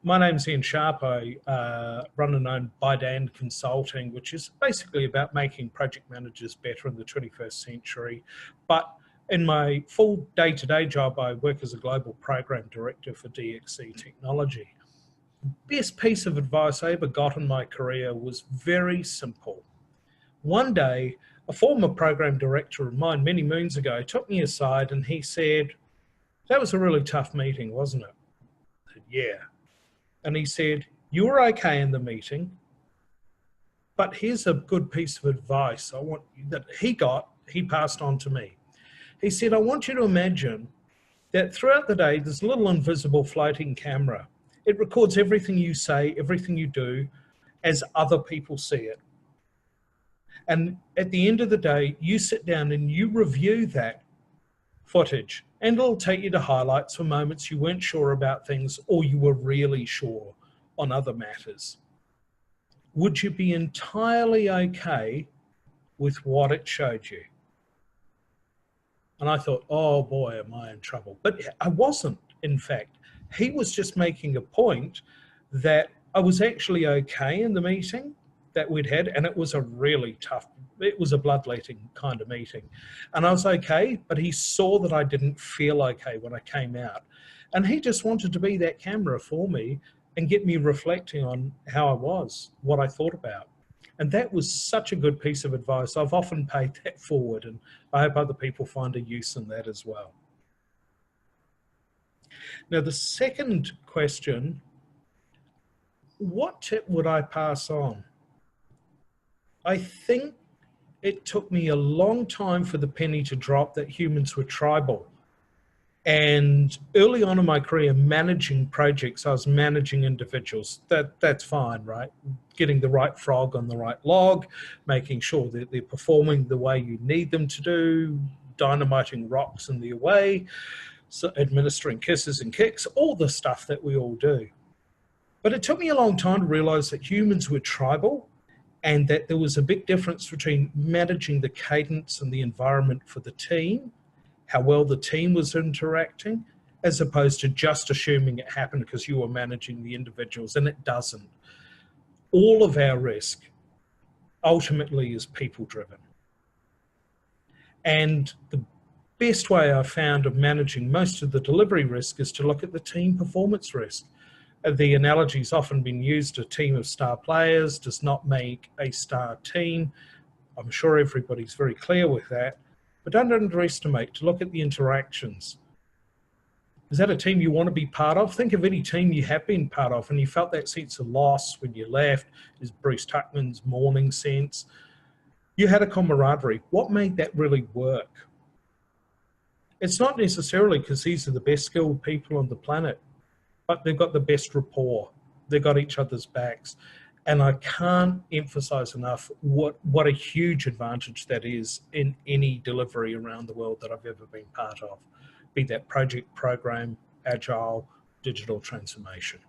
My name's Ian Sharpe. I run and own By Dan Consulting, which is basically about making project managers better in the 21st century. But in my full day-to-day job, I work as a global program director for DXC Technology. Best piece of advice I ever got in my career was very simple. One day, a former program director of mine many moons ago took me aside and he said, "That was a really tough meeting, wasn't it?" I said, "Yeah." And he said, "You were okay in the meeting, but here's a good piece of advice that he passed on to me." He said, "I want you to imagine that throughout the day, there's a little invisible floating camera. It records everything you say, everything you do, as other people see it. And at the end of the day, you sit down and you review that footage, and it'll take you to highlights for moments you weren't sure about things or you were really sure on other matters. Would you be entirely okay with what it showed you?" And I thought, oh boy, am I in trouble. But I wasn't, in fact. He was just making a point that I was actually okay in the meeting that we'd had, and it was a really tough, it was a bloodletting kind of meeting. And I was okay, but he saw that I didn't feel okay when I came out. And he just wanted to be that camera for me and get me reflecting on how I was, what I thought about. And that was such a good piece of advice. I've often paid that forward, and I hope other people find a use in that as well. Now, the second question, what tip would I pass on? I think it took me a long time for the penny to drop that humans were tribal. And early on in my career, managing projects, I was managing individuals. That's fine, right? Getting the right frog on the right log, making sure that they're performing the way you need them to do, dynamiting rocks in their way, so administering kisses and kicks, all the stuff that we all do. But it took me a long time to realize that humans were tribal and that there was a big difference between managing the cadence and the environment for the team, how well the team was interacting, as opposed to just assuming it happened because you were managing the individuals, and it doesn't. All of our risk ultimately is people-driven. And the best way I've found of managing most of the delivery risk is to look at the team performance risk. The analogy's often been used, a team of star players does not make a star team. I'm sure everybody's very clear with that. But don't underestimate to look at the interactions. Is that a team you want to be part of? Think of any team you have been part of and you felt that sense of loss when you left, is Bruce Tuckman's mourning sense. You had a camaraderie. What made that really work? It's not necessarily because these are the best skilled people on the planet, but they've got the best rapport. They've got each other's backs. And I can't emphasize enough what a huge advantage that is in any delivery around the world that I've ever been part of, be that project, program, agile, digital transformation.